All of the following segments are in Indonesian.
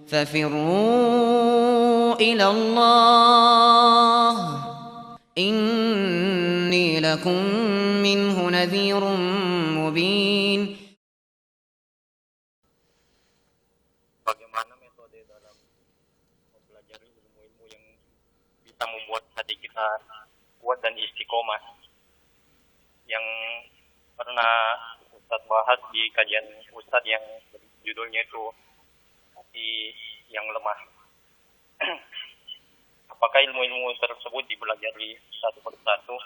ففروا إلى الله إني لكم منه نذير مبين. Bagaimana metode dalam mempelajari ilmu-ilmu yang bisa membuat hati kita kuat dan istiqomah, yang pernah Ustadz bahas di kajian Ustadz yang judulnya itu hati yang lemah. Apakah ilmu-ilmu tersebut dipelajari satu persatu,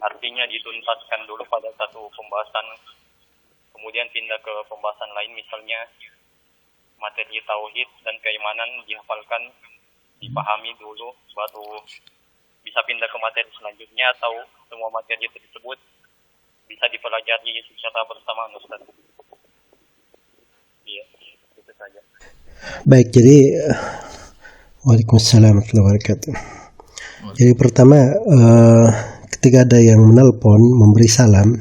artinya dituntaskan dulu pada satu pembahasan, kemudian pindah ke pembahasan lain, misalnya materi tauhid dan keimanan dihafalkan, dipahami dulu, baru bisa pindah ke materi selanjutnya, atau semua materi tersebut bisa dipelajari secara bersamaan, Ustaz? Iya, itu saja. Baik, jadi Waalaikumsalam warahmatullahi wabarakatuh. Jadi pertama, ketika ada yang menelpon memberi salam,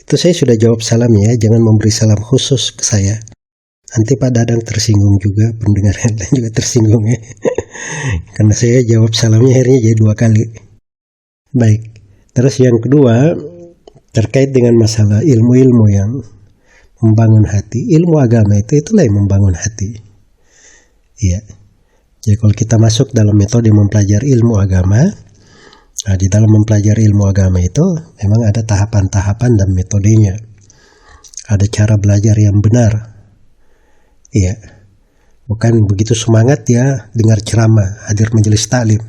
itu saya sudah jawab salamnya, jangan memberi salam khusus ke saya. Nanti Pak Dadang tersinggung juga, pendengar yang lain juga tersinggung ya. Karena saya jawab salamnya akhirnya jadi 2 kali. Baik, terus yang kedua, terkait dengan masalah ilmu-ilmu yang membangun hati, ilmu agama itulah yang membangun hati. Iya. Jadi kalau kita masuk dalam metode mempelajari ilmu agama, nah di dalam mempelajari ilmu agama itu memang ada tahapan-tahapan dan metodenya. Ada cara belajar yang benar. Iya. Bukan begitu semangat ya dengar ceramah, hadir majelis taklim.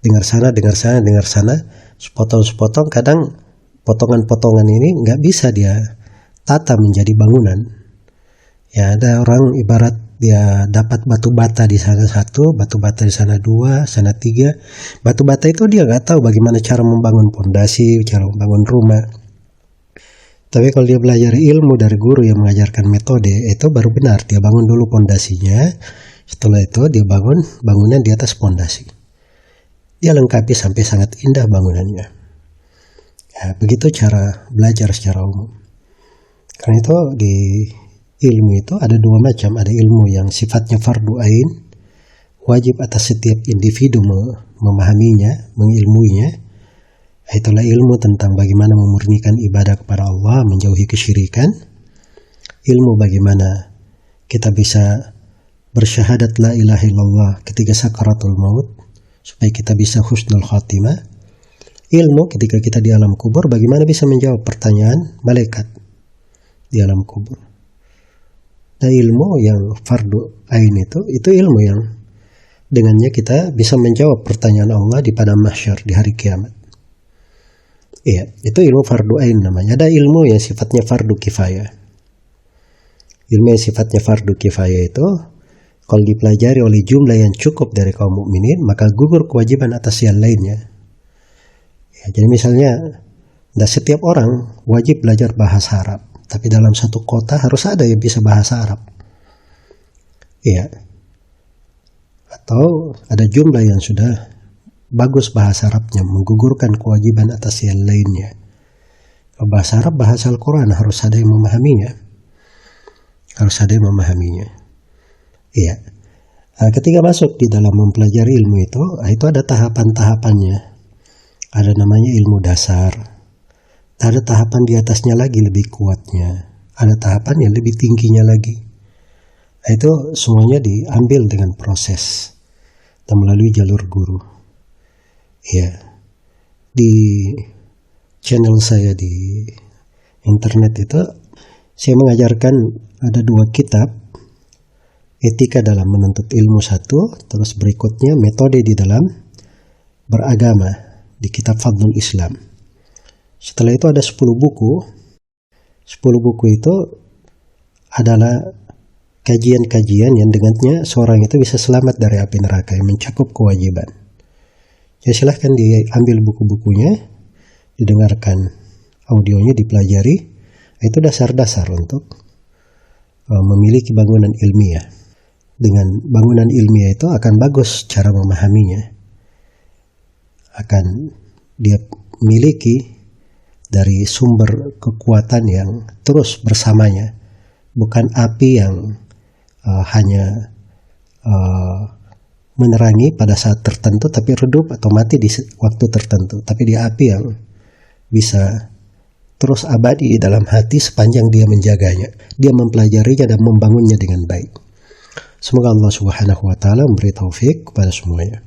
Dengar sana, sepotong-sepotong, kadang potongan-potongan ini nggak bisa dia tata menjadi bangunan. Ya ada orang ibarat dia dapat batu bata di sana 1, batu bata di sana 2, sana 3. Batu bata itu dia nggak tahu bagaimana cara membangun pondasi, cara membangun rumah. Tapi kalau dia belajar ilmu dari guru yang mengajarkan metode, itu baru benar. Dia bangun dulu pondasinya, setelah itu dia bangun bangunan di atas pondasi. Dia lengkapi sampai sangat indah bangunannya. Ya, begitu cara belajar secara umum. Karena itu di ilmu itu ada 2 macam. Ada ilmu yang sifatnya fardu ain, wajib atas setiap individu memahaminya, mengilmuinya. Itulah ilmu tentang bagaimana memurnikan ibadah kepada Allah, menjauhi kesyirikan. Ilmu bagaimana kita bisa bersyahadat la ilaha illallah ketika sakaratul maut, supaya kita bisa husnul khatimah. Ilmu ketika kita di alam kubur, bagaimana bisa menjawab pertanyaan malaikat di alam kubur. Nah ilmu yang fardu ain itu ilmu yang dengannya kita bisa menjawab pertanyaan Allah di padang mahsyar di hari kiamat. Iya, itu ilmu fardu ain namanya. Ada ilmu yang sifatnya fardu kifayah. Ilmu yang sifatnya fardu kifayah itu kalau dipelajari oleh jumlah yang cukup dari kaum mukminin, maka gugur kewajiban atas yang lainnya. Ya, jadi misalnya, tidak setiap orang wajib belajar bahasa Arab. Tapi dalam satu kota harus ada yang bisa bahasa Arab. Iya. Atau ada jumlah yang sudah bagus bahasa Arabnya, menggugurkan kewajiban atas yang lainnya. Bahasa Arab, bahasa Al-Quran, harus ada yang memahaminya. Iya. Ketika masuk di dalam mempelajari ilmu itu ada tahapan-tahapannya. Ada namanya ilmu dasar. Ada tahapan di atasnya lagi lebih kuatnya. Ada tahapan yang lebih tingginya lagi. Itu semuanya diambil dengan proses dan melalui jalur guru. Ya, di channel saya di internet itu saya mengajarkan ada 2 kitab, etika dalam menuntut ilmu 1, terus berikutnya metode di dalam beragama di kitab Fadlul Islam. Setelah itu ada 10 buku. 10 buku itu adalah kajian-kajian yang dengannya seorang itu bisa selamat dari api neraka yang mencakup kewajiban. Ya silahkan diambil buku-bukunya, didengarkan audionya, dipelajari. Itu dasar-dasar untuk memiliki bangunan ilmiah. Dengan bangunan ilmiah itu akan bagus cara memahaminya. Akan dia miliki dari sumber kekuatan yang terus bersamanya, bukan api yang hanya menerangi pada saat tertentu, tapi redup atau mati di waktu tertentu. Tapi dia api yang bisa terus abadi di dalam hati sepanjang dia menjaganya, dia mempelajarinya dan membangunnya dengan baik. Semoga Allah Subhanahu wa Ta'ala memberi taufik kepada semuanya.